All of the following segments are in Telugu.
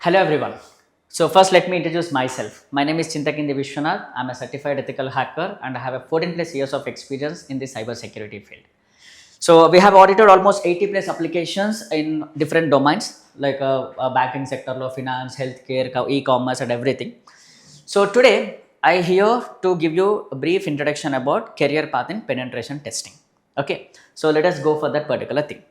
Hello everyone. So first let me introduce myself. My name is Chinthakindi Vishwanath. I'm a certified ethical hacker and I have a 14 plus years of experience in the cybersecurity field. So we have audited almost 80 plus applications in different domains like banking sector, finance, healthcare, e-commerce and everything. So today I here to give you a brief introduction about career path in penetration testing. Okay, so let us go for that particular thing.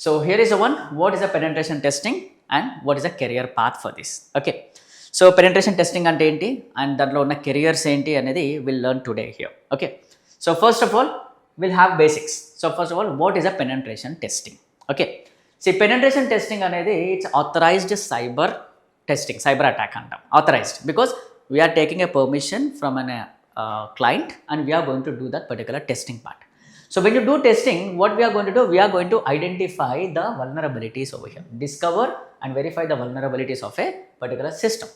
So here is the one, what is a penetration testing and what is a career path for this. Okay, so penetration testing ante enti and దాంట్లో ఉన్న careers ఏంటి అనేది we'll learn today here. Okay, so first of all we'll have basics. So first of all, what is a penetration testing? Okay, see penetration testing అనేది it's authorized cyber testing, cyber attack antam, authorized because we are taking a permission from an client and we are going to do that particular testing part. So when you do testing, what we are going to do, we are going to identify the vulnerabilities over here, discover and verify the vulnerabilities of a particular system.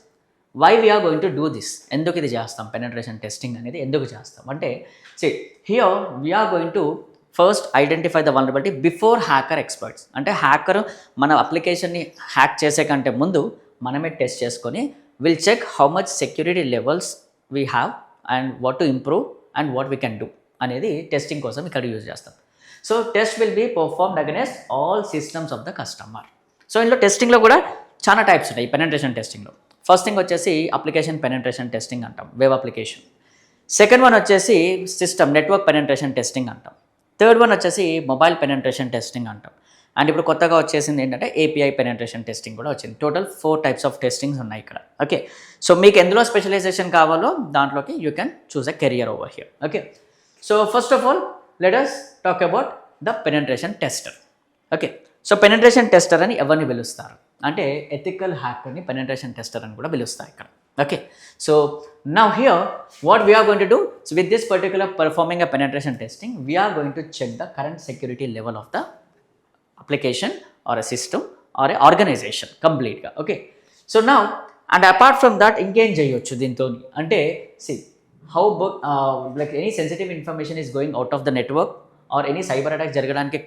Why we are going to do this? ఎందుకు ఇది చేస్తాం penetration testing అనేది ఎందుకు చేస్తాం అంటే see here we are going to first identify the vulnerability before hacker experts. అంటే హ్యాకర్ మన అప్లికేషన్ని హ్యాక్ చేసే కంటే ముందు మనమే టెస్ట్ చేసుకొని will check how much security levels we have and what to improve and what we can do అనేది టెస్టింగ్ కోసం ఇక్కడ యూజ్ చేస్తాం. So test will be performed against all systems of the customer. So ఇందులో టెస్టింగ్లో కూడా చాలా టైప్స్ ఉంటాయి పెనెట్రేషన్ టెస్టింగ్లో. ఫస్ట్ థింగ్ వచ్చేసి అప్లికేషన్ పెనెట్రేషన్ టెస్టింగ్ అంటాం, వెబ్ అప్లికేషన్. సెకండ్ వన్ వచ్చేసి సిస్టమ్ నెట్వర్క్ పెనెట్రేషన్ టెస్టింగ్ అంటాం. థర్డ్ వన్ వచ్చేసి మొబైల్ పెనెట్రేషన్ టెస్టింగ్ అంటాం. అండ్ ఇప్పుడు కొత్తగా వచ్చేసింది ఏంటంటే ఏపీఐ పెనెట్రేషన్ టెస్టింగ్ కూడా వచ్చింది. టోటల్ 4 types ఆఫ్ టెస్టింగ్స్ ఉన్నాయి ఇక్కడ. ఓకే, సో మీకు ఎందులో స్పెషలైజేషన్ కావాలో దాంట్లోకి you can choose a career over here. Okay, so first of all let us talk about the penetration tester. Okay, so penetration tester అని ఎవరిని పిలుస్తారు అంటే ethical hackerని penetration tester అని కూడా పిలుస్తారు ఇక్కడ. Okay, so now here what we are going to do, so with this particular performing a penetration testing we are going to check the current security level of the application or a system or a organization complete గా. Okay, so now and apart from that ఇంకేం చేయొచ్చు దీంతో అంటే see how like any sensitive information is going out of the network or any cyber attack జరగడానికి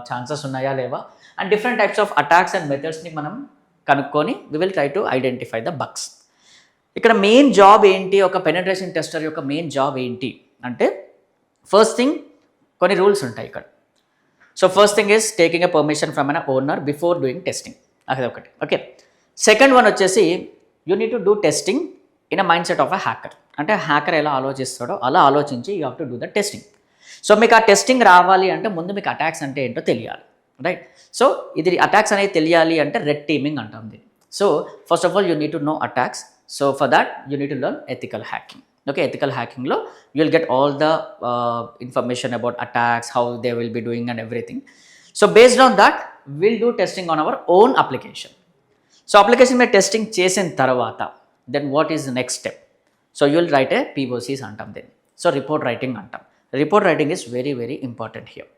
ఛాన్సెస్ ఉన్నాయా లేవా and different types of attacks and మెథడ్స్ని మనం కనుక్కొని we will try to identify the bugs. ఇక్కడ మెయిన్ జాబ్ ఏంటి, ఒక పెనెట్రేషన్ టెస్టర్ యొక్క మెయిన్ జాబ్ ఏంటి అంటే ఫస్ట్ థింగ్ కొన్ని రూల్స్ ఉంటాయి ఇక్కడ. So first thing is taking a permission from an owner before doing testing, అది ఒకటి. ఓకే, సెకండ్ వన్ వచ్చేసి you need to do testing in a mind set of a hacker. అంటే హ్యాకర్ ఎలా ఆలోచిస్తాడో అలా ఆలోచించి you have to do the testing. So మీకు ఆ టెస్టింగ్ రావాలి అంటే ముందు మీకు అటాక్స్ అంటే ఏంటో తెలియాలి, రైట్? సో ఇది అటాక్స్ అనేది తెలియాలి అంటే రెడ్ టీమింగ్ అంటాం దీన్ని. So first of all you need to know attacks. So for that you need to learn ethical hacking. Okay, ethical హ్యాకింగ్లో you will get all the information about attacks, how they will be doing and everything. So based on that will do testing on our own application. సో అప్లికేషన్ మీద టెస్టింగ్ చేసిన తర్వాత then what is the next step? So you will write a POCs అంటాం దీన్ని. సో రిపోర్ట్ రైటింగ్ అంటాం. Report writing is very very important here.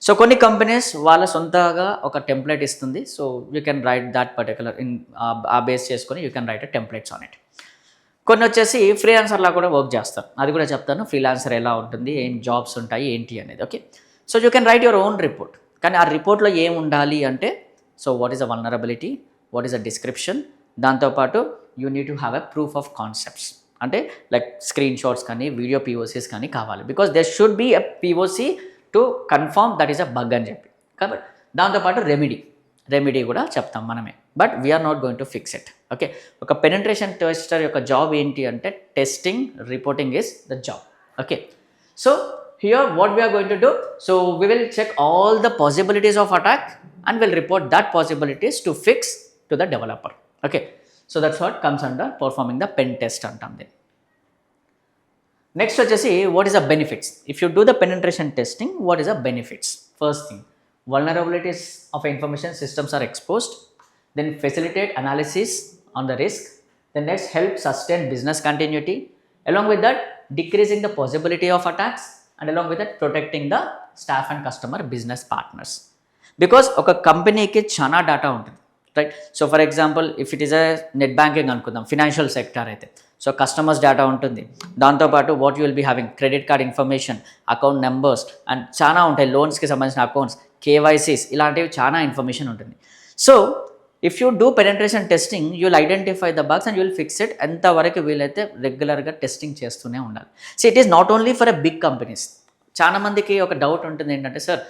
So కొన్ని కంపెనీస్ వాళ్ళ సొంతగా ఒక టెంప్లెట్ ఇస్తుంది. So you can right that particular ఆ బేస్ చేసుకొని you can right a templates on it. కొన్ని వచ్చేసి ఫ్రీలాన్సర్లా కూడా వర్క్ చేస్తారు, అది కూడా చెప్తాను. ఫ్రీలాన్సర్ ఎలా ఉంటుంది, ఏం జాబ్స్ ఉంటాయి ఏంటి అనేది. Okay, so you can write your own report. కానీ ఆ రిపోర్ట్లో ఏం ఉండాలి అంటే so what is a vulnerability, what is a description, దాంతోపాటు you need to have a proof of concepts. అంటే లైక్ స్క్రీన్ షాట్స్ కానీ వీడియో పీఓసీస్ కానీ కావాలి. Because there should be a POC to confirm that is a bug అని చెప్పి. కాబట్టి దాంతోపాటు రెమెడీ కూడా చెప్తాం మనమే, but we're not going to fix it. Okay, ఒక పెనెట్రేషన్ టెస్టర్ యొక్క జాబ్ ఏంటి అంటే testing, reporting is the job. Okay, so here what we're going to do, so we will check all the possibilities of attack and will report that possibilities to fix to the developer. Okay, so that's what comes under performing the pen test antam then. Next వచ్చేసి what is the benefits? If you do the penetration testing, what is the benefits? First thing, vulnerabilities of information systems are exposed, then facilitate analysis on the risk, then next help sustain business continuity, along with that decreasing the possibility of attacks, and along with that protecting the staff and customer business partners. Because ఒక కంపెనీకి చాలా డేటా ఉంటుంది, right? So for example if it is a net banking అనుకుందాం, ఫినాన్షియల్ సెక్టర్ అయితే సో కస్టమర్స్ డేటా ఉంటుంది, దాంతోపాటు what you will be having credit card information, account numbers and చాలా ఉంటాయి, లోన్స్కి సంబంధించిన అకౌంట్స్, కేవైసీస్, ఇలాంటివి చాలా ఇన్ఫర్మేషన్ ఉంటుంది. So if you do penetration testing you will identify the bugs and you will fix it. ఎంతవరకు వీలైతే రెగ్యులర్గా టెస్టింగ్ చేస్తూనే ఉండాలి. So it is not only for a big companies. చాలా మందికి ఒక డౌట్ ఉంటుంది ఏంటంటే, సార్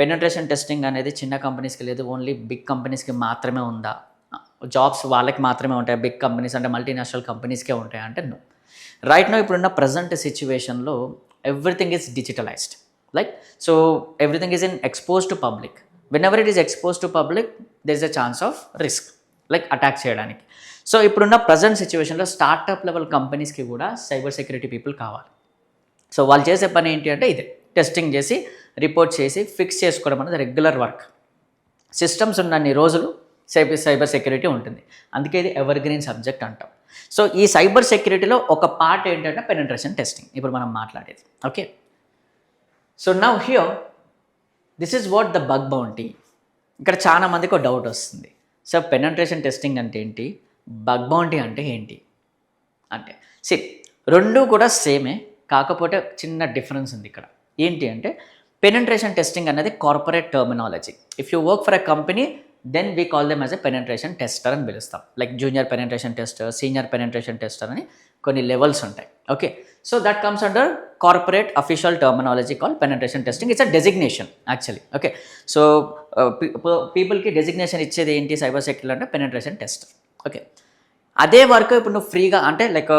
పెనెట్రేషన్ టెస్టింగ్ అనేది చిన్న కంపెనీస్కి లేదు, ఓన్లీ బిగ్ కంపెనీస్కి మాత్రమే ఉందా, జాబ్స్ వాళ్ళకి మాత్రమే ఉంటాయి, బిగ్ కంపెనీస్ అంటే మల్టీనేషనల్ కంపెనీస్కే ఉంటాయి అంటే నో. రైట్ నో ఇప్పుడున్న ప్రజెంట్ సిచ్యువేషన్లో everything is digitalised. Like so everything is in expose to public. whenever it is exposed to public there is a chance of risk like attack చేయడానికి. సో ఇప్పుడున్న ప్రజెంట్ సిచ్యువేషన్లో స్టార్టప్ లెవెల్ కంపెనీస్కి కూడా సైబర్ సెక్యూరిటీ పీపుల్ కావాలి. సో వాళ్ళు చేసే పని ఏంటి అంటే ఇదే, టెస్టింగ్ చేసి రిపోర్ట్ చేసి ఫిక్స్ చేసుకోవడం అనేది రెగ్యులర్ వర్క్. సిస్టమ్స్ ఉన్నన్ని రోజులు సైబర్ సెక్యూరిటీ ఉంటుంది. అందుకే ఇది ఎవర్ గ్రీన్ సబ్జెక్ట్ అంటాం. సో ఈ సైబర్ సెక్యూరిటీలో ఒక పార్ట్ ఏంటంటే పెనెట్రేషన్ టెస్టింగ్, ఇప్పుడు మనం మాట్లాడేది. Okay, so now here this is what the bug bounty. ఇక్కడ చాలా మందికి ఒక డౌట్ వస్తుంది, సో పెనెట్రేషన్ టెస్టింగ్ అంటే ఏంటి, బగ్ బౌంటీ అంటే ఏంటి అంటే. రెండు కూడా సేమే, కాకపోతే చిన్న డిఫరెన్స్ ఉంది ఇక్కడ. ఏంటి అంటే పెనెట్రేషన్ టెస్టింగ్ అనేది corporate terminology. If you work for a company then we call them as a penetration tester అని పిలుస్తాం. Like junior penetration tester, senior penetration tester అని కొన్ని లెవెల్స్ ఉంటాయి. Okay, so that comes under corporate official terminology call penetration testing. It's a designation actually. Okay, so పీపుల్కి డెసిగ్నేషన్ ఇచ్చేది ఏంటి సైబర్ సెక్యూరిటీ అంటే పెనెట్రేషన్ టెస్టర్. ఓకే, అదే వర్క్ ఇప్పుడు నువ్వు ఫ్రీగా అంటే like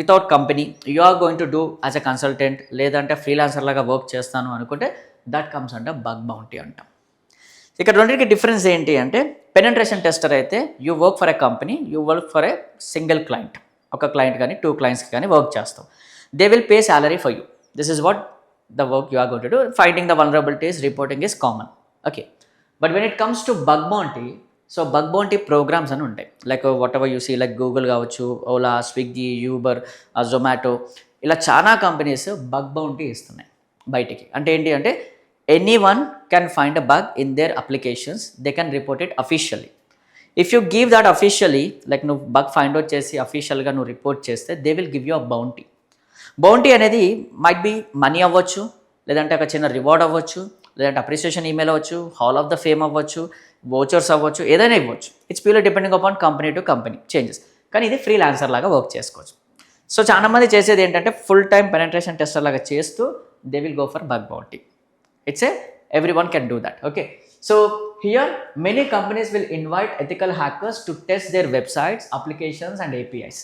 without company you are going to do as a consultant, లేదంటే ఫ్రీలాన్సర్ లాగా వర్క్ చేస్తాను అనుకుంటే that comes under bug bounty అంటాం. ఇక్కడ రెండింటికి డిఫరెన్స్ ఏంటి అంటే పెనెట్రేషన్ టెస్టర్ అయితే you work for a company, you work for a single client, ఒక క్లయింట్ కానీ 2 క్లయింట్స్కి కానీ వర్క్ చేస్తాం. They will pay salary for you. This is what the work you are going to do. Finding the vulnerabilities, reporting is common. Okay, but when it comes to bug bounty, so bug bounty programs అని ఉంటాయి. Like whatever you see, like Google కావచ్చు, ఓలా, స్విగ్గీ, యూబర్, జొమాటో, ఇలా చాలా కంపెనీస్ బగ్ బౌంటీ ఇస్తున్నాయి బయటికి. అంటే ఏంటి అంటే anyone can find a bug in their applications, they can report it officially. If you give that officially, like నువ్వు బగ్ ఫైండ్ అవుట్ చేసి అఫీషియల్గా నువ్వు రిపోర్ట్ చేస్తే they will give you a bounty. Bounty అనేది మైట్ బి మనీ అవ్వచ్చు, లేదంటే ఒక చిన్న రివార్డ్ అవ్వచ్చు, లేదంటే అప్రిసియేషన్ ఈమెయిల్ అవ్వచ్చు, హాల్ ఆఫ్ ద ఫేమ్ అవ్వచ్చు, వోచర్స్ అవ్వచ్చు, ఏదైనా ఇవ్వచ్చు. It's purely depending upon company to company changes. కానీ ఇది ఫ్రీలాన్సర్ లాగా వర్క్ చేసుకోవచ్చు. సో చాలా మంది చేసేది ఏంటంటే ఫుల్ టైం పెనెట్రేషన్ టెస్టర్ లాగా చేస్తూ they will go for bug bounty. Everyone can do that. Okay, so here many companies will invite ethical hackers to test their websites, applications and APIs.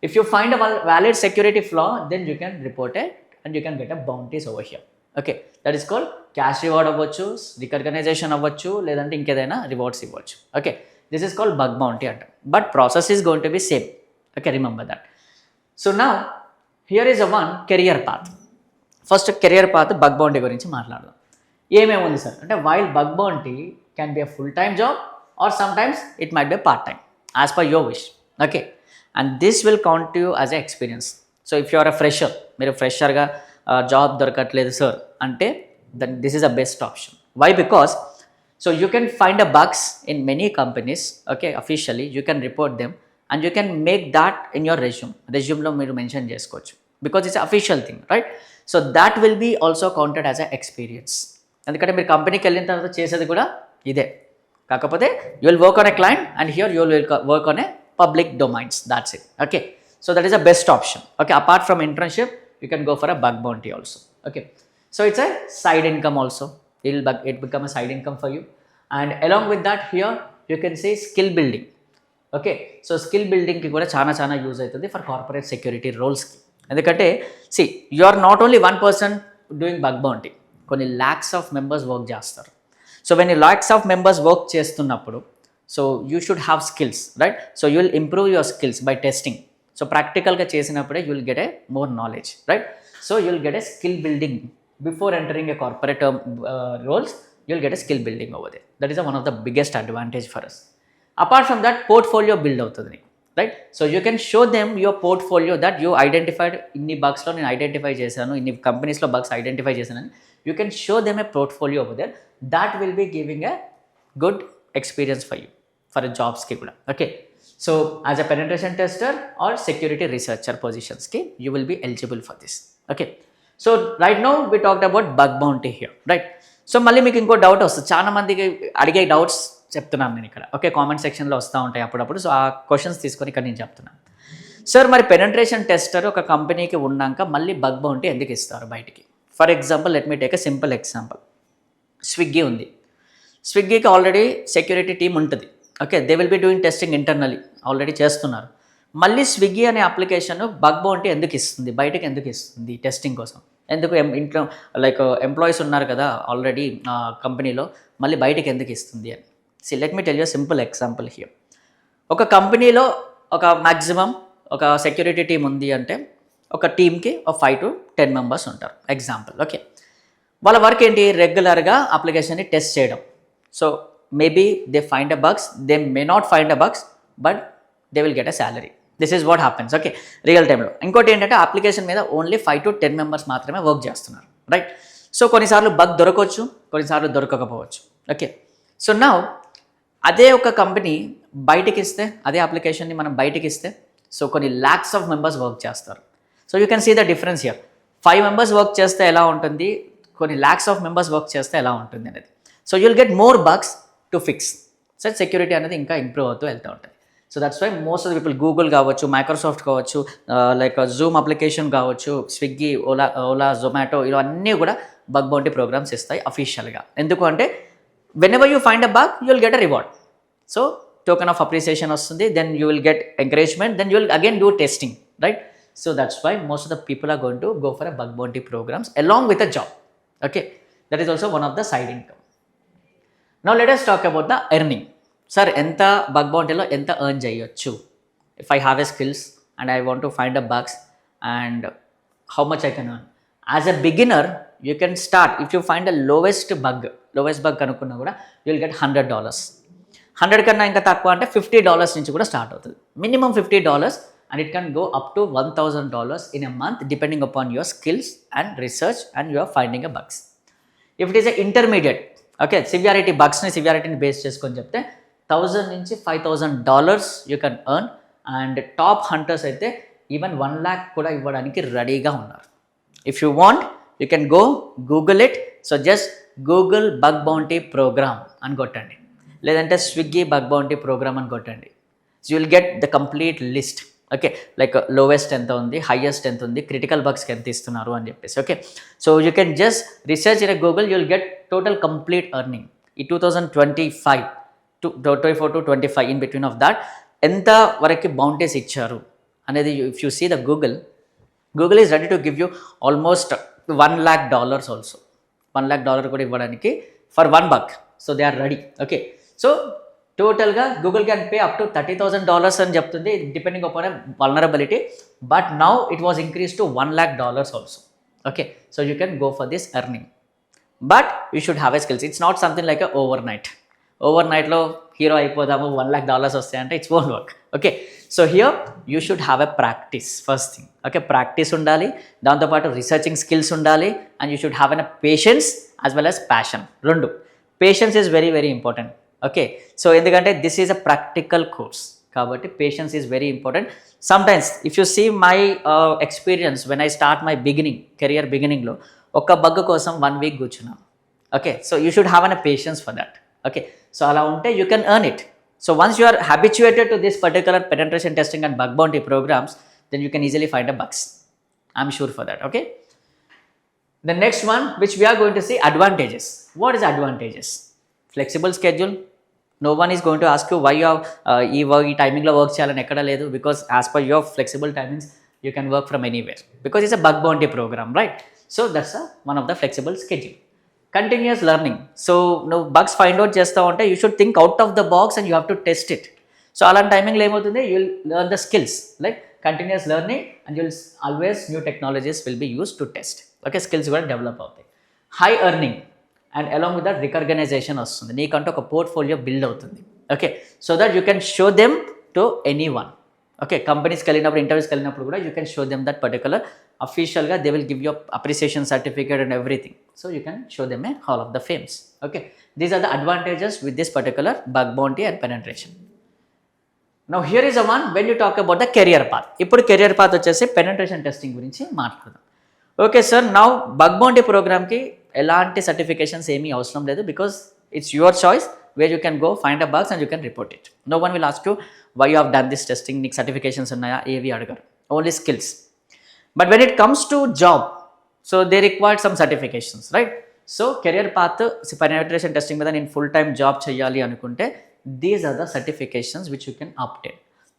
If you find a valid security flaw, then you can report it and you can get a bounties over here. Okay, that is called cash reward avvachu, recognition avvachu, ledante inkedaina rewards ivvachu. Okay, this is called bug bounty anta, but process is going to be same. Okay, remember that. So now here is a one career path. First career path bug bounty గురించి మాట్లాడదాం. ఏమేమి ఉంది సార్ అంటే while bug bounty can be a full time job or sometimes it might be part time as per your wish. Okay, and this will count you as a experience. So if you are a fresher, మీరు ఫ్రెషర్గా జాబ్ దొరకట్లేదు సార్ అంటే then this is a best option. Why? Because so you can find a bugs in many companies. Okay, officially you can report them and you can make that in your రెజ్యూమ్లో మీరు మెన్షన్ చేసుకోవచ్చు. Because it's official thing, right? So that will be also counted as a experience. ఎందుకంటే మీరు కంపెనీకి వెళ్ళిన తర్వాత చేసేది కూడా ఇదే, కాకపోతే you will work on a client and here you will work on a public domains. That's it. Okay, so that is a best option. Okay, apart from internship you can go for a bug bounty also. Okay, so it's a side income also. It become a side income for you, and along with that here you can say skill building. Okay, so skill బిల్డింగ్కి కూడా చాలా యూజ్ అవుతుంది ఫర్ కార్పొరేట్ సెక్యూరిటీ రోల్స్కి. ఎందుకంటే see you are not only one person doing bug bounty, కొన్ని ల్యాక్స్ ఆఫ్ మెంబర్స్ వర్క్ చేస్తారు. So when you lakhs of members work చేస్తున్నప్పుడు so you should have skills, right? So you will improve your skills by testing. So ప్రాక్టికల్గా చేసినప్పుడే you will get a more knowledge, right? So you will get a skill building before entering a corporate roles. You will get a skill building over there. That is one of the biggest advantage for us. Apart from that portfolio build అవుతుంది నీకు, right? So you can show them your portfolio that you identified ఇన్ని బగ్స్లో నేను ఐడెంటిఫై చేశాను, ఇన్ని కంపెనీస్లో బగ్స్ ఐడెంటిఫై చేశానని. You can show them a portfolio over there. That will be giving a good experience for you for జాబ్స్కి కూడా. Okay, so as a penetration tester or security researcher పొజిషన్స్కి you will be eligible for this. Okay, so right now we talked about bug bounty here, right? సో మళ్ళీ మీకు ఇంకో డౌట్ వస్తుంది, చాలా మందికి అడిగే డౌట్స్ చెప్తున్నాను నేను ఇక్కడ. ఓకే, కామెంట్ సెక్షన్లో వస్తూ ఉంటాయి అప్పుడప్పుడు. సో ఆ క్వశ్చన్స్ తీసుకొని ఇక్కడ నేను చెప్తున్నాను. సార్ మరి పెనెట్రేషన్ టెస్టర్ ఒక కంపెనీకి ఉన్నాక మళ్ళీ బగ్ బౌంటీ ఎందుకు ఇస్తారు బయటికి? For example let me take a simple example. Swiggy ఉంది. స్విగ్గీకి ఆల్రెడీ సెక్యూరిటీ టీమ్ ఉంటుంది. Okay, they will be doing testing internally, already చేస్తున్నారు. మళ్ళీ స్విగ్గీ అనే అప్లికేషన్ బగ్ బౌంటీ ఎందుకు ఇస్తుంది, బయటకు ఎందుకు ఇస్తుంది టెస్టింగ్ కోసం? ఎందుకు ఇంట్లో లైక్ ఎంప్లాయీస్ ఉన్నారు కదా ఆల్రెడీ కంపెనీలో, మళ్ళీ బయటకు ఎందుకు ఇస్తుంది అని. Let me tell you simple example here. ఒక కంపెనీలో ఒక మ్యాక్సిమం ఒక సెక్యూరిటీ టీమ్ ఉంది అంటే ఒక టీమ్కి ఒక 5 to 10 మెంబర్స్ ఉంటారు ఎగ్జాంపుల్. ఓకే, వాళ్ళ వర్క్ ఏంటి? రెగ్యులర్గా అప్లికేషన్ని టెస్ట్ చేయడం. So maybe they find a bugs, they may not find a bugs, but they will get a salary. This is what happens. Okay, real టైంలో. ఇంకోటి ఏంటంటే అప్లికేషన్ మీద ఓన్లీ 5 to 10 మెంబర్స్ మాత్రమే వర్క్ చేస్తున్నారు, రైట్? సో కొన్నిసార్లు బగ్ దొరకవచ్చు, కొన్నిసార్లు దొరకకపోవచ్చు. ఓకే, సో నా అదే ఒక కంపెనీ బయటికి ఇస్తే, అదే అప్లికేషన్ని మనం బయటికి ఇస్తే, సో కొన్ని ల్యాక్స్ ఆఫ్ మెంబర్స్ వర్క్ చేస్తారు. So you can see the difference here. 5 members work చేస్తే ఎలా ఉంటుంది, కొన్ని ల్యాక్స్ ఆఫ్ మెంబర్స్ వర్క్ చేస్తే ఎలా ఉంటుంది అనేది. So you'll get more bugs to fix. So security అనేది ఇంకా ఇంప్రూవ్ అవుతూ వెళ్తూ ఉంటుంది. So that's why most of the people, Google కావచ్చు, మైక్రోసాఫ్ట్ కావచ్చు, లైక్ జూమ్ అప్లికేషన్ కావచ్చు, స్విగ్గీ, ఓలా, జొమాటో, ఇవన్నీ కూడా బగ్ బౌంటీ ప్రోగ్రామ్స్ ఇస్తాయి అఫీషియల్గా. ఎందుకు అంటే whenever you find a bug, you will get a reward. So token of appreciation వస్తుంది, then you will get encouragement, then you will again do testing, right? So that's why most of the people are going to go for a bug bounty programs along with a job. Okay, that is also one of the side income. Now let us talk about the earning. Sir, enta bug bounty lo enta earn cheyochu? If I have a skills and I want to find a bugs, and how much I can earn? As a beginner, you can start, if you find the lowest bug కనుక్కున్నా కూడా you will get $100. 100 కన్నా ఇంకా తక్కువ అంటే $50 నుంచి కూడా స్టార్ట్ అవుతుంది. Minimum $50, and it can go up to $1,000 in a month depending upon your skills and research and you are finding a bugs. If it is a intermediate, okay, సివియారిటీని బేస్ చేసుకొని చెప్తే $1,000 నుంచి $5,000 you can earn, and top hunters అయితే ఈవెన్ 1 lakh కూడా ఇవ్వడానికి రెడీగా ఉన్నారు. If you want, you can go Google it. So just Google bug bounty program అని కొట్టండి, లేదంటే స్విగ్గీ బగ్ బౌంటీ ప్రోగ్రామ్ అని కొట్టండి. So you'll get the complete list. Okay, like lowest ఎంత ఉంది, హైయెస్ట్ ఎంత ఉంది, క్రిటికల్ బగ్స్కి ఎంత ఇస్తున్నారు అని చెప్పేసి. Okay, so you can just research in Google, you'll get total complete earning ఈ 2024 to 25 in between of that ఎంత వరకు బౌంటీస్ ఇచ్చారు అనేది. If you see the Google is ready to give you almost $1 lakh also. $1 lakh కూడా ఇవ్వడానికి for one bug. So they are ready. Okay. So టోటల్గా Google can pay up to $30,000 అని చెప్తుంది depending upon a vulnerability. But now it was increase to $1 lakh also. Okay, so you can go for this earning. But you should have a skills. It's not something like over నైట్లో హీరో అయిపోదాము $1 lakh వస్తాయంటే it's won't work. Okay, so here you should have a practice first thing. Okay, practice ఉండాలి, దాంతోపాటు రీసెర్చింగ్ స్కిల్స్ ఉండాలి, and you should have an patience as well as passion. రెండు. Patience is very very important. Okay, so ఎందుకంటే this is a practical course కాబట్టి patience is very important. Sometimes if you see my experience when I start my career బిగినింగ్లో ఒక బగ్ కోసం 1 week కూర్చున్నాను. Okay, so you should have an patience for that. Okay, so అలా ఉంటే you can earn it. So once you are habituated to this particular penetration testing and bug bounty programs, then you can easily find a bugs. I'm sure for that. Okay. The next one, which we are going to see, advantages. What is advantages? Flexible schedule. No one is going to ask you why you are ee timing lo work cheyalani ekkada ledu, because as per your flexible timings you can work from anywhere, because it's a bug bounty program, right? So that's one of the flexible schedule. Continuous learning. So నువ్వు బగ్స్ ఫైండ్ అవుట్ చేస్తావు అంటే you should think out of the box and you have to test it. So అలాంటి టైమింగ్లో ఏమవుతుంది, you will learn the skills like continuous learning and you will always new technologies will be use to test. Okay, skills కూడా డెవలప్ అవుతాయి. High earning and along with that recognition వస్తుంది, నీకంటూ ఒక పోర్ట్ఫోలియో బిల్డ్ అవుతుంది. Okay, so that you can show them to anyone. Okay, కంపెనీస్కి వెళ్ళినప్పుడు, ఇంటర్వ్యూస్కి వెళ్ళినప్పుడు కూడా you can show them that particular అఫీషియల్గా they will give you appreciation certificate and everything. So you can show them a hall of the fames. Okay, these are the advantages with this particular bug bounty and penetration. Now here is a one when you talk about the career path. ఇప్పుడు కెరియర్ పాత్ వచ్చేసి పెనెట్రేషన్ టెస్టింగ్ గురించి మాట్లాడదాం. Okay sir, now bug bounty ప్రోగ్రామ్కి ఎలాంటి సర్టిఫికేషన్స్ ఏమీ అవసరం లేదు, because it's your choice where you can go find a bugs and you can report it. No one will ask you why you have done this testing, నీకు certifications ఉన్నాయా ఏవి అడగరు, only skills. But when it comes to job, so they require some certifications, right? So career path penetration testing మీద నేను full time జాబ్ చేయాలి అనుకుంటే these are the certifications which you can obtain.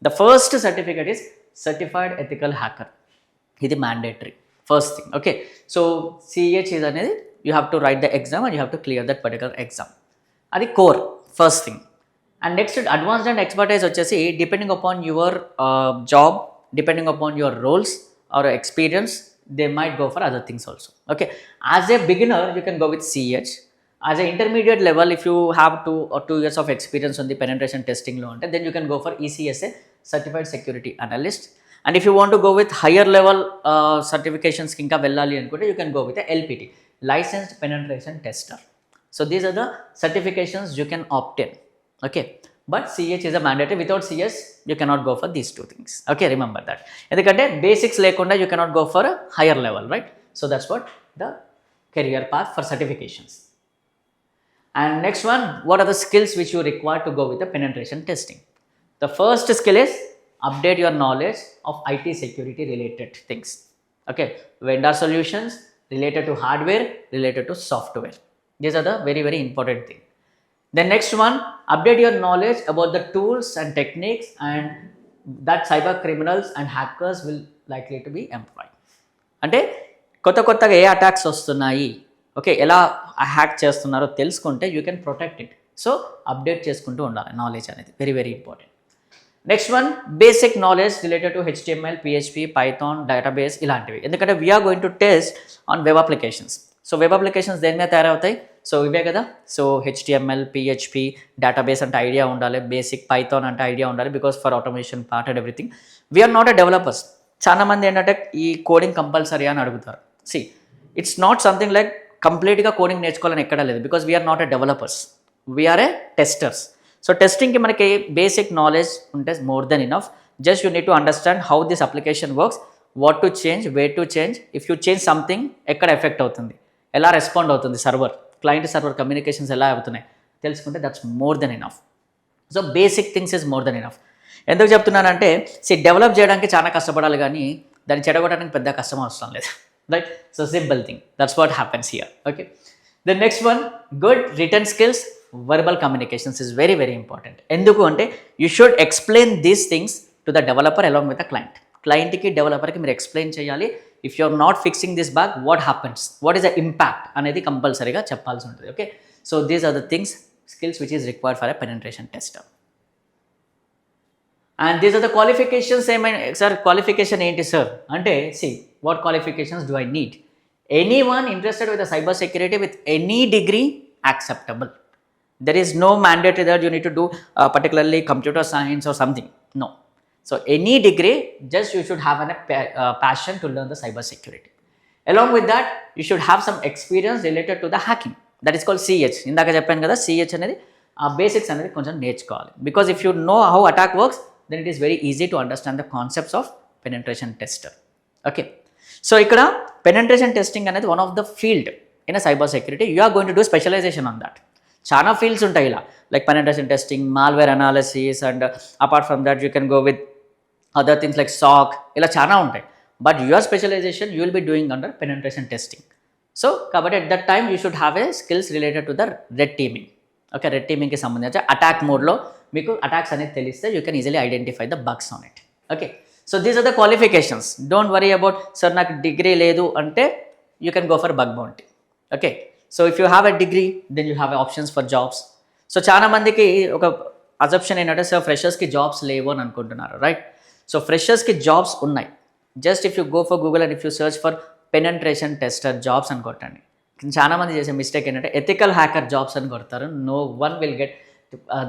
The first certificate is certified ethical hacker. ఇది mandatory first thing. Okay, so CH is అనేది you have to write the exam and you have to clear that particular exam. అది core first thing. And next advanced and expertise వచ్చేసి depending upon your job, depending upon your roles or experience, they might go for other things also. Okay, as a beginner you can go with CH. As an intermediate level, if you have 2 or 2 years of experience on the penetration testing lo ante, then you can go for ECSA, certified security analyst. And if you want to go with higher level certifications ki inka vellali anukunte, you can go with a LPT, licensed penetration tester. So these are the certifications you can obtain. Okay, but CH is a mandatory. Without CS you cannot go for these two things. Okay, remember that. Endukante basics lekunda you cannot go for a higher level, right? So that's what the career path for certifications. And next one, what are the skills which you require to go with the penetration testing? The first skill is update your knowledge of IT security related things. Okay, vendor solutions related to hardware, related to software. These are the very, very important thing. The next one, update your knowledge about the tools and techniques and that cyber criminals and hackers will likely to be employed. అంటే కొత్తగా ఏ అటాక్స్ వస్తున్నాయి, ఓకే, ఎలా హ్యాక్ చేస్తున్నారో తెలుసుకుంటే you can protect it. So update చేసుకుంటూ ఉండాలి నాలెడ్జ్ అనేది, very very important. Next one, basic knowledge related to HTML, PHP, Python, database ఇలాంటివి. ఎందుకంటే we're going to test on web applications. So web applications దేని మీద తయారవుతాయి? సో ఇవే కదా. సో HTML, PHP, డేటాబేస్ అంటే ఐడియా ఉండాలి, బేసిక్ పైథాన్ అంటే ఐడియా ఉండాలి, because for automation part and everything. We're not a developers. చాలా మంది ఏంటంటే ఈ కోడింగ్ కంపల్సరీ అని అడుగుతారు. See, it's not something like కంప్లీట్గా కోడింగ్ నేర్చుకోవాలని ఎక్కడా లేదు, because we're not a developers, we're a testers. So టెస్టింగ్కి మనకి బేసిక్ నాలెడ్జ్ ఉంటే more than enough. Just you need to understand how this application works, what to change, way to change, if you change something ఎక్కడ ఎఫెక్ట్ అవుతుంది, ఎలా రెస్పాండ్ అవుతుంది సర్వర్, క్లయింట్ సర్వర్ కమ్యూనికేషన్స్ ఎలా అవుతున్నాయి తెలుసుకుంటే that's more than enough. So basic things is more than enough. ఎందుకు చెప్తున్నానంటే, డెవలప్ చేయడానికి చాలా కష్టపడాలి కానీ దాన్ని చెడగొట్టడానికి పెద్ద కష్టం అవసరం లేదు, right? So simple thing, that's what happens here. Okay, the next one, good written skills, verbal communications is very very important. ఎందుకు అంటే you should explain these things to the developer along with the client. క్లయింట్కి డెవలపర్కి మీరు ఎక్స్ప్లెయిన్ చేయాలి. If you are not fixing this bug, what happens, what is the impact అనేది కంపల్సరీగా చెప్పాల్సి ఉంటుంది. Okay, so these are the things, skills which is required for a penetration tester. And these are the qualifications. ఏమైనా సార్ క్వాలిఫికేషన్ ఏంటి సార్ అంటే, see, what qualifications do I need? Anyone interested with cyber security with any degree acceptable. There is no mandatory that you need to do particularly computer science or something. No. So any degree, just you should have a passion to learn the cyber security. Along with that, you should have some experience related to the hacking. That is called CH. ఇందాక చెప్పాను కదా, CH అనేది ఆ బేసిక్స్ అనేది కొంచెం నేర్చుకోవాలి. Because if you know how attack works, then it is very easy to understand the concepts of penetration tester. Okay. So ఇక్కడ penetration testing అనేది one of the field in a cyber security. You are going to do specialization on that. చాలా ఫీల్డ్స్ ఉంటాయి ఇలా, like penetration testing, malware analysis, and apart from that you can go with other things like SOC, ఇలా చాలా ఉంటాయి. But your specialization you will be doing under penetration testing. So కాబట్టి at that time you should have a skills related to the red teaming. Okay, red టీమింగ్కి సంబంధించి అటాక్ మోడ్లో మీకు అటాక్స్ అనేది తెలిస్తే you can easily identify the bugs on it. Okay, so these are the qualifications. Don't worry about sir నాకు డిగ్రీ లేదు అంటే you can go for bug bounty. Okay, so if you have a degree then you have options for jobs. So చాలా మందికి ఒక అజప్షన్ ఏంటంటే, సార్ ఫ్రెషర్స్కి జాబ్స్ లేవు అని అనుకుంటున్నారు, రైట్? సో ఫ్రెషర్స్కి జాబ్స్ ఉన్నాయి. Just if you go for Google and if you search for penetration tester jobs అని కొట్టండి. చాలా మంది చేసే మిస్టేక్ ఏంటంటే ఎథికల్ హ్యాకర్ జాబ్స్ అని కొడతారు. No one will get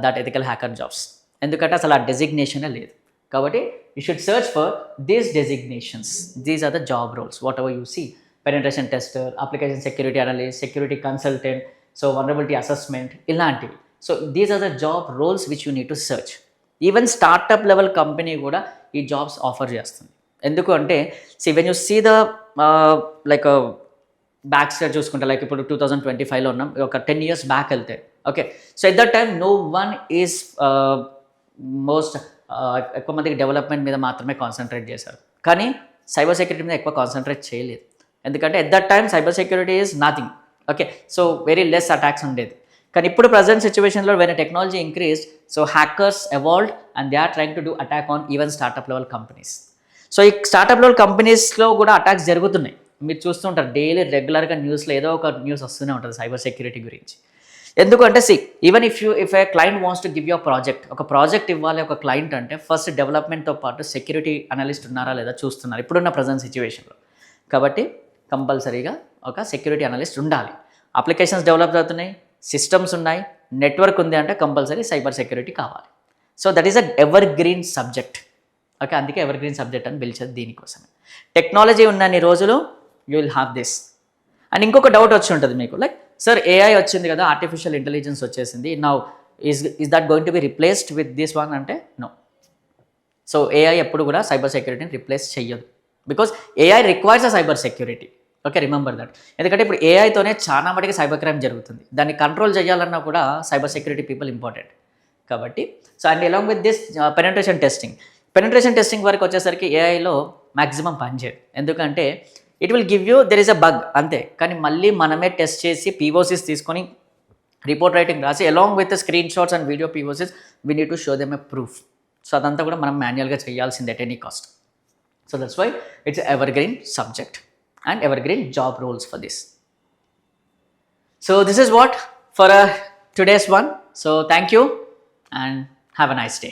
that ethical hacker jobs, ఎందుకంటే అసలు ఆ డెసిగ్నేషనే లేదు. కాబట్టి you should search for these designations. These are the job roles whatever you see. Penetration tester, application security analyst, security consultant, so vulnerability assessment, ఇలాంటివి. So these are the job roles which you need to search. Even startup level company కూడా ఈ జాబ్స్ ఆఫర్ చేస్తుంది. ఎందుకు అంటే, see when you see the like back stage చూసుకుంటే, లైక్ ఇప్పుడు 2025లో ఉన్నాం, ఒక 10 years బ్యాక్ వెళ్తే okay. So at that time no one is most ఎక్కువ మందికి డెవలప్మెంట్ మీద మాత్రమే కాన్సన్ట్రేట్ చేశారు, కానీ సైబర్ సెక్యూరిటీ మీద ఎక్కువ కాన్సన్ట్రేట్ చేయలేదు. ఎందుకంటే at that time cyber security is nothing. Okay. So very less attacks ఉండేది. కానీ ఇప్పుడు ప్రజెంట్ సిచ్యువేషన్లో when technology increased, so hackers evolved and they are trying to do attack on even startup level companies. So ఈ స్టార్టప్ లెవెల్ కంపెనీస్లో కూడా అటాక్స్ జరుగుతున్నాయి. మీరు చూస్తుంటారు డైలీ రెగ్యులర్గా న్యూస్లో ఏదో ఒక న్యూస్ వస్తూనే ఉంటుంది సైబర్ సెక్యూరిటీ గురించి. ఎందుకంటే even if A client wants to give you project, ఒక ప్రాజెక్ట్ ఇవ్వాలి ఒక క్లయింట్ అంటే ఫస్ట్ డెవలప్మెంట్తో పాటు సెక్యూరిటీ అనలిస్ట్ ఉన్నారా లేదా చూస్తున్నారు ఇప్పుడున్న ప్రజెంట్ సిచ్యువేషన్లో. కాబట్టి కంపల్సరీగా ఒక సెక్యూరిటీ అనలిస్ట్ ఉండాలి. అప్లికేషన్స్ డెవలప్ అవుతున్నాయి, సిస్టమ్స్ ఉన్నాయి, నెట్వర్క్ ఉంది అంటే కంపల్సరీ సైబర్ సెక్యూరిటీ కావాలి. So that is a ever green subject. Okay, అందుకే ఎవర్ గ్రీన్ సబ్జెక్ట్ అని పిలిచేది దీనికోసమే. టెక్నాలజీ ఉన్నన్ని రోజులు you will have this. And ఇంకొక డౌట్ వచ్చి ఉంటుంది మీకు, లైక్ సార్ ఏఐ వచ్చింది కదా, ఆర్టిఫిషియల్ ఇంటెలిజెన్స్ వచ్చేసింది, now is that going to be replaced with this one అంటే నో. సో ఏఐ ఎప్పుడు కూడా సైబర్ సెక్యూరిటీని రిప్లేస్ చెయ్యదు, because AI requires a cyber security. Okay, remember that. ఎందుకంటే ఇప్పుడు ఏఐతోనే చాలా మటుకి సైబర్ క్రైమ్ జరుగుతుంది, దాన్ని కంట్రోల్ చేయాలన్నా కూడా సైబర్ సెక్యూరిటీ పీపుల్ ఇంపార్టెంట్. కాబట్టి so and along with this penetration testing వరకు వచ్చేసరికి ఏఐలో మ్యాక్సిమం పనిచేయదు. ఎందుకంటే it will give you there is a bug అంతే, కానీ మళ్ళీ మనమే టెస్ట్ చేసి పీఓసీస్ తీసుకొని రిపోర్ట్ రైటింగ్ రాసి along with screenshots and video POCs we need to show them a proof. So అదంతా కూడా మనం మాన్యువల్గా చేయాల్సిందే at any cost. So that's why it's ever green subject and evergreen job roles for this. So this is what for today's one. So thank you and have a nice day.